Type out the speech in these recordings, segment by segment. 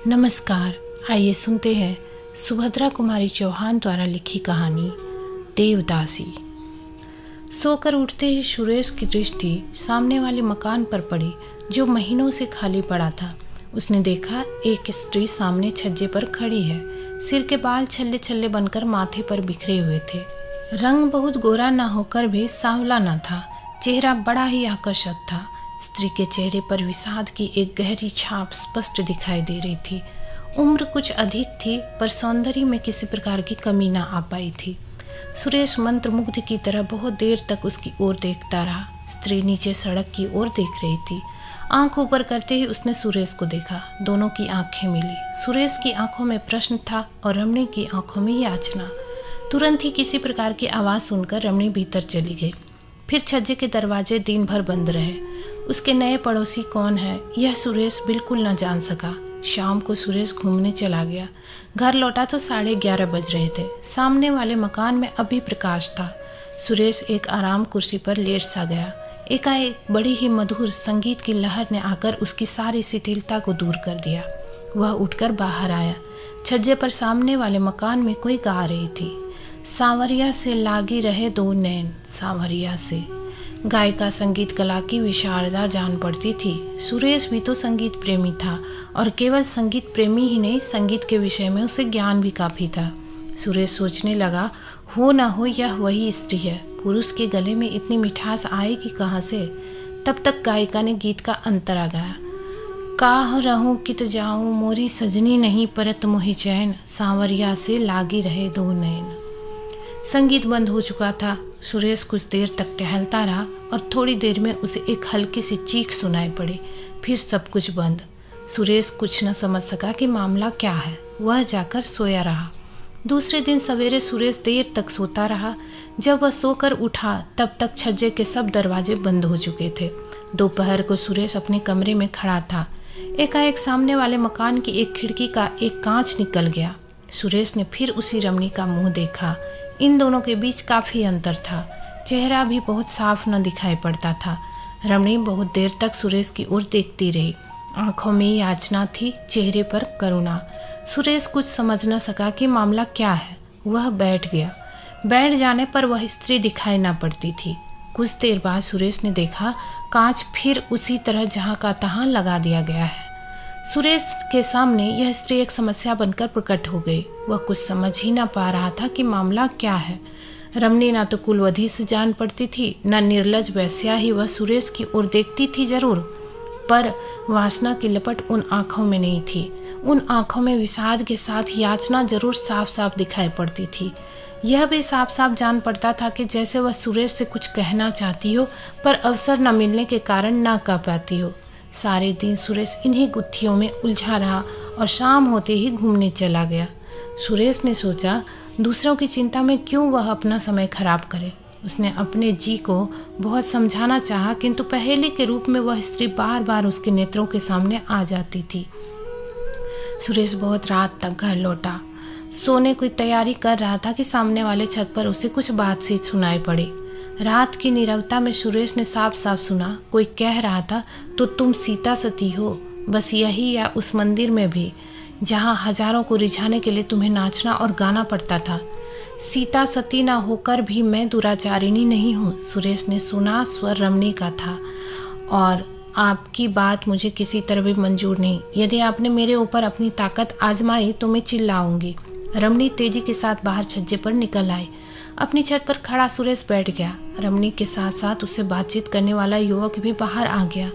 नमस्कार। आइए सुनते हैं सुभद्रा कुमारी चौहान द्वारा लिखी कहानी देवदासी। सोकर उठते ही सुरेश की दृष्टि सामने वाले मकान पर पड़ी जो महीनों से खाली पड़ा था। उसने देखा एक स्त्री सामने छज्जे पर खड़ी है। सिर के बाल छल्ले छल्ले बनकर माथे पर बिखरे हुए थे। रंग बहुत गोरा न होकर भी सांवला न था। चेहरा बड़ा ही आकर्षक था। स्त्री के चेहरे पर विषाद की एक गहरी छाप स्पष्ट दिखाई दे रही थी। उम्र कुछ अधिक थी पर सौंदर्य में किसी प्रकार की कमी न आ पाई थी। सुरेश मंत्रमुग्ध की तरह बहुत देर तक उसकी ओर देखता रहा। स्त्री नीचे सड़क की ओर देख रही थी। आंख ऊपर करते ही उसने सुरेश को देखा। दोनों की आंखें मिली। सुरेश की आंखों में प्रश्न था और रमणी की आंखों में याचना। तुरंत ही किसी प्रकार की आवाज़ सुनकर रमणी भीतर चली गई। फिर छज्जे के दरवाजे दिन भर बंद रहे। उसके नए पड़ोसी कौन है यह सुरेश बिल्कुल न जान सका। शाम को सुरेश घूमने चला गया। घर लौटा तो 11:30 बज रहे थे। सामने वाले मकान में अभी प्रकाश था। सुरेश एक आराम कुर्सी पर लेट सा गया। एकाएक बड़ी ही मधुर संगीत की लहर ने आकर उसकी सारी शिथिलता को दूर कर दिया। वह उठकर बाहर आया। छज्जे पर सामने वाले मकान में कोई गा रही थी, सांवरिया से लागी रहे दो नैन सांवरिया से। गायिका संगीत कला की विशारदा जान पड़ती थी। सुरेश भी तो संगीत प्रेमी था और केवल संगीत प्रेमी ही नहीं, संगीत के विषय में उसे ज्ञान भी काफ़ी था। सुरेश सोचने लगा, हो न हो यह वही स्त्री है। पुरुष के गले में इतनी मिठास आएगी कहाँ से। तब तक गायिका ने गीत का अंतरा गाया। काह रहूं कित जाऊं मोरी सजनी नहीं परत मोहि चैन सांवरिया से लागी रहे दो नैन। संगीत बंद हो चुका था। सुरेश कुछ देर तक टहलता रहा और थोड़ी देर में उसे एक हल्की सी चीख सुनाई पड़ी। फिर सब कुछ बंद। सुरेश कुछ न समझ सका कि मामला क्या है। वह जाकर सोया रहा। दूसरे दिन सवेरे सुरेश देर तक सोता रहा। जब वह सोकर उठा तब तक छज्जे के सब दरवाजे बंद हो चुके थे। दोपहर को सुरेश अपने कमरे में खड़ा था। एकाएक सामने वाले मकान की एक खिड़की का एक कांच निकल गया। सुरेश ने फिर उसी रमणी का मुंह देखा। इन दोनों के बीच काफ़ी अंतर था। चेहरा भी बहुत साफ न दिखाई पड़ता था। रमणी बहुत देर तक सुरेश की ओर देखती रही। आंखों में याचना थी, चेहरे पर करुणा। सुरेश कुछ समझ न सका कि मामला क्या है। वह बैठ गया। बैठ जाने पर वह स्त्री दिखाई न पड़ती थी। कुछ देर बाद सुरेश ने देखा कांच फिर उसी तरह जहाँ का तहाँ लगा दिया गया है। सुरेश के सामने यह स्त्री एक समस्या बनकर प्रकट हो गई। वह कुछ समझ ही ना पा रहा था कि मामला क्या है। रमणी ना तो कुलवधी से जान पड़ती थी, न निर्लज वैश्या ही वह सुरेश की ओर देखती थी जरूर, पर वासना की लपट उन आँखों में नहीं थी। उन आँखों में विषाद के साथ याचना जरूर साफ साफ दिखाई पड़ती थी। यह भी साफ साफ जान पड़ता था कि जैसे वह सुरेश से कुछ कहना चाहती हो पर अवसर न मिलने के कारण न कह पाती हो। सारे दिन सुरेश इन्हीं गुत्थियों में उलझा रहा और शाम होते ही घूमने चला गया। सुरेश ने सोचा, दूसरों की चिंता में क्यों वह अपना समय खराब करे। उसने अपने जी को बहुत समझाना चाहा, किंतु पहेली के रूप में वह स्त्री बार बार उसके नेत्रों के सामने आ जाती थी। सुरेश बहुत रात तक घर लौटा। सोने की तैयारी कर रहा था कि सामने वाले छत पर उसे कुछ बात सी सुनाई पड़ी। रात की नीरवता में सुरेश ने साफ साफ सुना, कोई कह रहा था, तो तुम सीता सती हो, बस यही या उस मंदिर में भी जहाँ हजारों को रिझाने के लिए तुम्हें नाचना और गाना पड़ता था। सीता सती ना होकर भी मैं दुराचारिणी नहीं हूँ। सुरेश ने सुना, स्वर रमणी का था, और आपकी बात मुझे किसी तरह भी मंजूर नहीं। यदि आपने मेरे ऊपर अपनी ताकत आजमाई तो मैं चिल्लाऊंगी। रमणी तेजी के साथ बाहर छज्जे पर निकल आई। अपनी छत पर खड़ा सुरेश बैठ गया। रमणी के साथ साथ उससे बातचीत करने वाला युवक भी बाहर आ गया।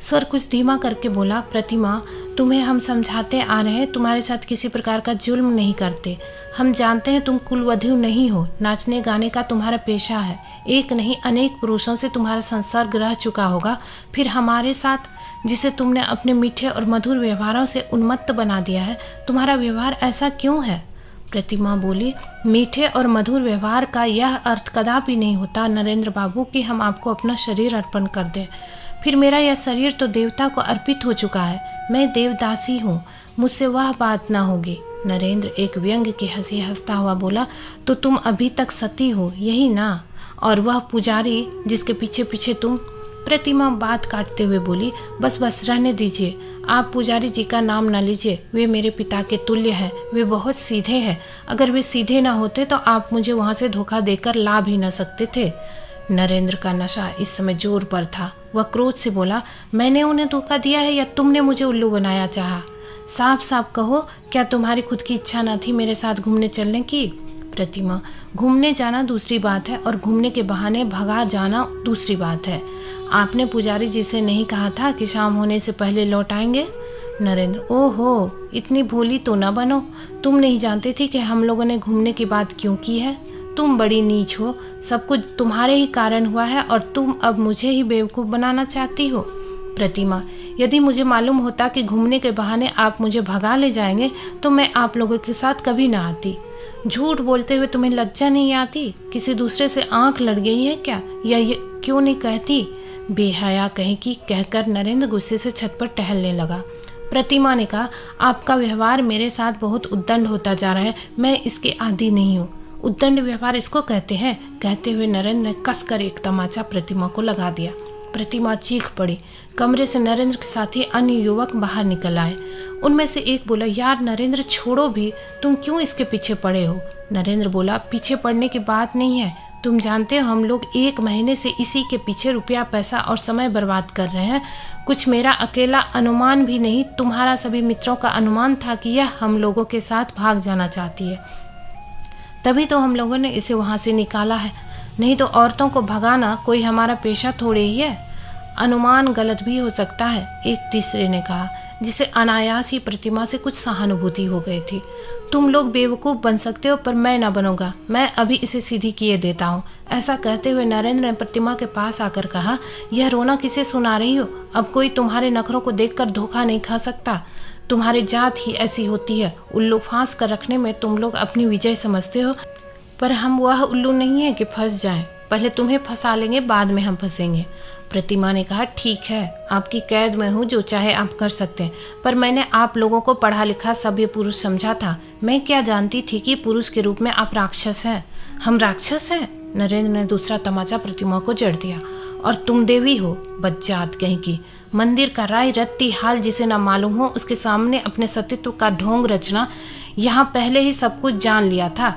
स्वर कुछ धीमा करके बोला, प्रतिमा, तुम्हें हम समझाते आ रहे हैं, तुम्हारे साथ किसी प्रकार का जुल्म नहीं करते। हम जानते हैं तुम कुलवधू नहीं हो। नाचने गाने का तुम्हारा पेशा है। एक नहीं अनेक पुरुषों से तुम्हारा संसर्ग रह चुका होगा। फिर हमारे साथ, जिसे तुमने अपने मीठे और मधुर व्यवहारों से उन्मत्त बना दिया है, तुम्हारा व्यवहार ऐसा क्यों है। प्रतिमा बोली, मीठे और मधुर व्यवहार का यह अर्थ कदापि नहीं होता नरेंद्र बाबू कि हम आपको अपना शरीर अर्पण कर दें। फिर मेरा यह शरीर तो देवता को अर्पित हो चुका है। मैं देवदासी हूँ, मुझसे वह बात ना होगी। नरेंद्र एक व्यंग की हंसी हंसता हुआ बोला, तो तुम अभी तक सती हो, यही ना। और वह पुजारी जिसके पीछे पीछे तुम प्रतिमा बात काटते हुए बोली, बस बस रहने दीजिए, आप पुजारी जी का नाम न लीजिए। वे मेरे पिता के तुल्य हैं, वे बहुत सीधे हैं। अगर वे सीधे ना होते तो आप मुझे वहाँ से धोखा देकर ला भी न सकते थे। नरेंद्र का नशा इस समय जोर पर था। वह क्रोध से बोला, मैंने उन्हें धोखा दिया है या तुमने मुझे उल्लू बनाया चाहा? साफ साफ कहो, क्या तुम्हारी खुद की इच्छा न थी मेरे साथ घूमने चलने की? प्रतिमा, घूमने जाना दूसरी बात है और घूमने के बहाने भगा जाना दूसरी बात है। आपने पुजारी जी से नहीं कहा था कि शाम होने से पहले लौट आएंगे? नरेंद्र, ओहो, इतनी भोली तो न बनो। तुम नहीं जानती थी कि हम लोगों ने घूमने की बात क्यों की है? तुम बड़ी नीच हो, सब कुछ तुम्हारे ही कारण हुआ है और तुम अब मुझे ही बेवकूफ़ बनाना चाहती हो। प्रतिमा, यदि मुझे मालूम होता कि घूमने के बहाने आप मुझे भगा ले जाएंगे तो मैं आप लोगों के साथ कभी ना आती। झूठ बोलते हुए तुम्हें लज्जा नहीं आती? किसी दूसरे से आंख लड़ गई है क्या? या ये क्यों नहीं कहती? बेहया कहीं की, कहकर नरेंद्र गुस्से से छत पर टहलने लगा। प्रतिमा ने कहा, आपका व्यवहार मेरे साथ बहुत उद्दंड होता जा रहा है, मैं इसके आदी नहीं हूँ। उद्दंड व्यवहार इसको कहते हैं? कहते हुए नरेंद्र ने कसकर एक तमाचा प्रतिमा को लगा दिया। प्रतिमा चीख पड़ी। कमरे से नरेंद्र के साथ ही अन्य युवक बाहर निकल आए। उनमें से एक बोला, यार नरेंद्र छोड़ो भी, तुम क्यों इसके पीछे पड़े हो? नरेंद्र बोला, पीछे पड़ने की बात नहीं है, तुम जानते हो हम लोग 1 महीने से इसी के पीछे रुपया पैसा और समय बर्बाद कर रहे हैं। कुछ मेरा अकेला अनुमान भी नहीं, तुम्हारा सभी मित्रों का अनुमान था कि यह हम लोगों के साथ भाग जाना चाहती है, तभी तो हम लोगों ने इसे वहाँ से निकाला है, नहीं तो औरतों को भगाना कोई हमारा पेशा थोड़े ही है। अनुमान गलत भी हो सकता है, एक तीसरे ने कहा, जिसे अनायास ही प्रतिमा से कुछ सहानुभूति हो गई थी। तुम लोग बेवकूफ़ बन सकते हो पर मैं ना बनूंगा, मैं अभी इसे सीधी किए देता हूँ। ऐसा कहते हुए नरेंद्र ने प्रतिमा के पास आकर कहा, यह रोना किसे सुना रही हो? अब कोई तुम्हारे नखरों को देखकर धोखा नहीं खा सकता। तुम्हारी जात ही ऐसी होती है, उल्लू फांस कर रखने में तुम लोग अपनी विजय समझते हो, पर हम वह उल्लू नहीं है कि फंस जाएं। पहले तुम्हें फंसा लेंगे, बाद में हम फंसेंगे। प्रतिमा ने कहा, ठीक है, आपकी कैद में हूँ, जो चाहे आप कर सकते हैं, पर मैंने आप लोगों को पढ़ा लिखा सभ्य पुरुष समझा था। मैं क्या जानती थी कि पुरुष के रूप में आप राक्षस हैं। हम राक्षस हैं? नरेंद्र ने दूसरा तमाचा प्रतिमा को जड़ दिया। और तुम देवी हो, बज्जात कहीं की। मंदिर का राय रत्ती हाल जिसे ना मालूम हो, उसके सामने अपने सतीत्व का ढोंग रचना। यहाँ पहले ही सब कुछ जान लिया था,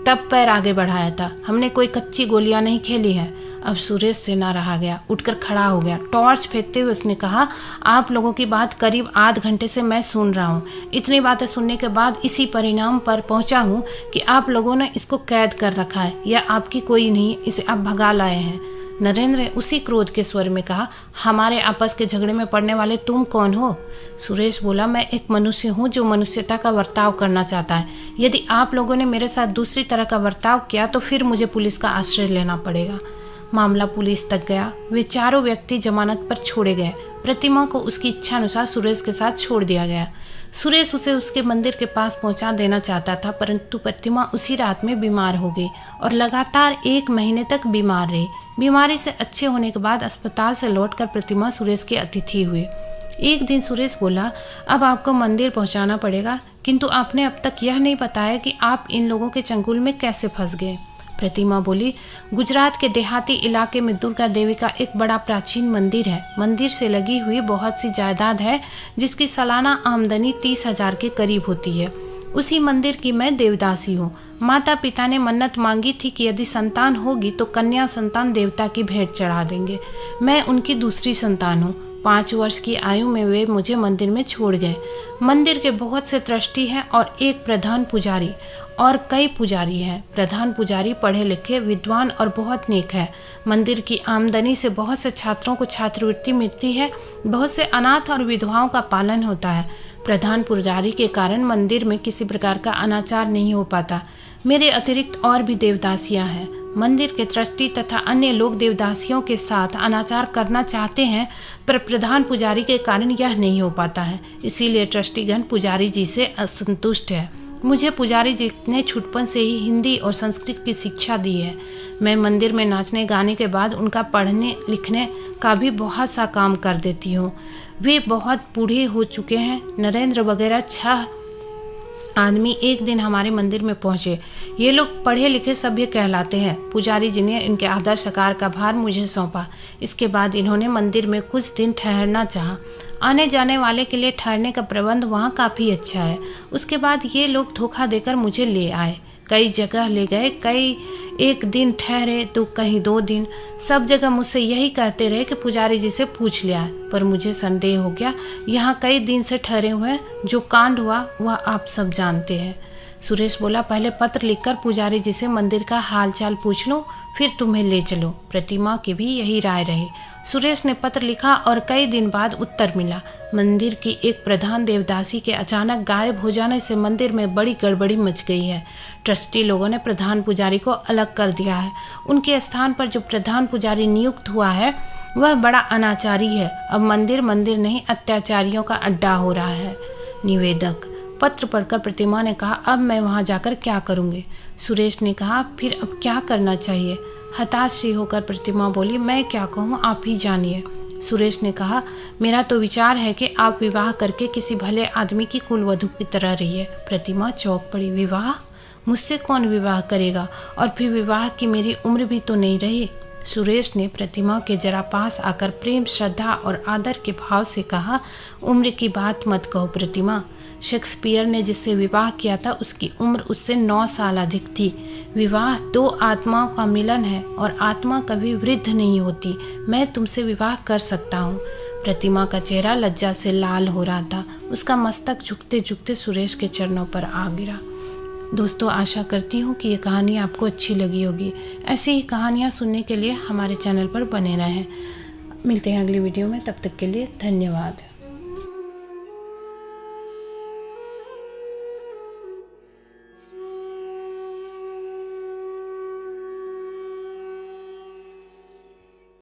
तब पैर आगे बढ़ाया था। हमने कोई कच्ची गोलियां नहीं खेली है। अब सुरेश से ना रहा गया, उठकर खड़ा हो गया। टॉर्च फेंकते हुए उसने कहा, आप लोगों की बात करीब आध घंटे से मैं सुन रहा हूँ। इतनी बातें सुनने के बाद इसी परिणाम पर पहुँचा हूँ कि आप लोगों ने इसको कैद कर रखा है, या आपकी कोई नहीं, इसे आप भगा लाए हैं। नरेंद्र ने उसी क्रोध के स्वर में कहा, हमारे आपस के झगड़े में पड़ने वाले तुम कौन हो? सुरेश बोला, मैं एक मनुष्य हूँ जो मनुष्यता का बर्ताव करना चाहता है। यदि आप लोगों ने मेरे साथ दूसरी तरह का बर्ताव किया तो फिर मुझे पुलिस का आश्रय लेना पड़ेगा। मामला पुलिस तक गया। वे चारों व्यक्ति जमानत पर छोड़े गए। प्रतिमा को उसकी इच्छा अनुसार सुरेश के साथ छोड़ दिया गया। सुरेश उसे उसके मंदिर के पास पहुंचा देना चाहता था, परंतु प्रतिमा उसी रात में बीमार हो गई और लगातार 1 महीने तक बीमार रही। बीमारी से अच्छे होने के बाद अस्पताल से लौटकर प्रतिमा सुरेश की अतिथि हुई। एक दिन सुरेश बोला, अब आपको मंदिर पहुंचाना पड़ेगा, किंतु आपने अब तक यह नहीं बताया कि आप इन लोगों के चंगुल में कैसे फंस गए। प्रतिमा बोली, गुजरात के देहाती इलाके में दुर्गा देवी का एक बड़ा प्राचीन मंदिर है। मंदिर से लगी हुई बहुत सी जायदाद है, जिसकी सालाना आमदनी 30,000 के करीब होती है। उसी मंदिर की मैं देवदासी हूँ। माता पिता ने मन्नत मांगी थी कि यदि संतान होगी तो कन्या संतान देवता की भेंट चढ़ा देंगे। मैं उनकी दूसरी संतान हूँ। 5 वर्ष की आयु में वे मुझे मंदिर में छोड़ गए। मंदिर के बहुत से ट्रस्टी हैं और एक प्रधान पुजारी और कई पुजारी हैं। प्रधान पुजारी पढ़े लिखे, विद्वान और बहुत नेक है। मंदिर की आमदनी से बहुत से छात्रों को छात्रवृत्ति मिलती है। बहुत से अनाथ और विधवाओं का पालन होता है। प्रधान पुजारी के कारण मंदिर में किसी प्रकार का अनाचार नहीं हो पाता। मेरे अतिरिक्त और भी देवदासियां हैं। मंदिर के ट्रस्टी तथा अन्य लोग देवदासियों के साथ अनाचार करना चाहते हैं, पर प्रधान पुजारी के कारण यह नहीं हो पाता है। इसीलिए ट्रस्टीगण पुजारी जी से असंतुष्ट है। मुझे पुजारी जी ने छुटपन से ही हिंदी और संस्कृत की शिक्षा दी है। मैं मंदिर में नाचने गाने के बाद उनका पढ़ने लिखने का भी बहुत सा काम कर देती हूँ। वे बहुत बूढ़े हो चुके हैं। नरेंद्र वगैरह 6 आदमी एक दिन हमारे मंदिर में पहुंचे। ये लोग पढ़े लिखे सभ्य कहलाते हैं। पुजारी जी ने इनके आदर सत्कार का भार मुझे सौंपा। इसके बाद इन्होंने मंदिर में कुछ दिन ठहरना चाहा। आने जाने वाले के लिए ठहरने का प्रबंध वहाँ काफ़ी अच्छा है। उसके बाद ये लोग धोखा देकर मुझे ले आए। कई जगह ले गए, कई एक दिन ठहरे तो कहीं 2 दिन। सब जगह मुझसे यही कहते रहे कि पुजारी जी से पूछ लिया है। पर मुझे संदेह हो गया। यहाँ कई दिन से ठहरे हुए, जो कांड हुआ वह आप सब जानते हैं। सुरेश बोला, पहले पत्र लिखकर पुजारी जी से मंदिर का हालचाल पूछ लो, फिर तुम्हें ले चलो। प्रतिमा की भी यही राय रही। सुरेश ने पत्र लिखा और कई दिन बाद उत्तर मिला। मंदिर की एक प्रधान देवदासी के अचानक गायब हो जाने से मंदिर में बड़ी गड़बड़ी मच गई है। ट्रस्टी लोगों ने प्रधान पुजारी को अलग कर दिया है। उनके स्थान पर जो प्रधान पुजारी नियुक्त हुआ है वह बड़ा अनाचारी है। अब मंदिर नहीं, अत्याचारियों का अड्डा हो रहा है। निवेदक। पत्र पढ़कर प्रतिमा ने कहा, अब मैं वहाँ जाकर क्या करूँगी? सुरेश ने कहा, फिर अब क्या करना चाहिए? हताश सी होकर प्रतिमा बोली, मैं क्या कहूँ, आप ही जानिए। सुरेश ने कहा, मेरा तो विचार है कि आप विवाह करके किसी भले आदमी की कुलवधू की तरह रहिए। प्रतिमा चौंक पड़ी। विवाह? मुझसे कौन विवाह करेगा? और फिर विवाह की मेरी उम्र भी तो नहीं रही। सुरेश ने प्रतिमा के जरा पास आकर प्रेम, श्रद्धा और आदर के भाव से कहा, उम्र की बात मत कहो प्रतिमा। शेक्सपियर ने जिससे विवाह किया था उसकी उम्र उससे 9 साल अधिक थी। विवाह 2 आत्माओं का मिलन है और आत्मा कभी वृद्ध नहीं होती। मैं तुमसे विवाह कर सकता हूँ। प्रतिमा का चेहरा लज्जा से लाल हो रहा था। उसका मस्तक झुकते झुकते सुरेश के चरणों पर आ गिरा। दोस्तों, आशा करती हूँ कि ये कहानी आपको अच्छी लगी होगी। ऐसी ही कहानियाँ सुनने के लिए हमारे चैनल पर बने रहें। मिलते हैं अगली वीडियो में, तब तक के लिए धन्यवाद।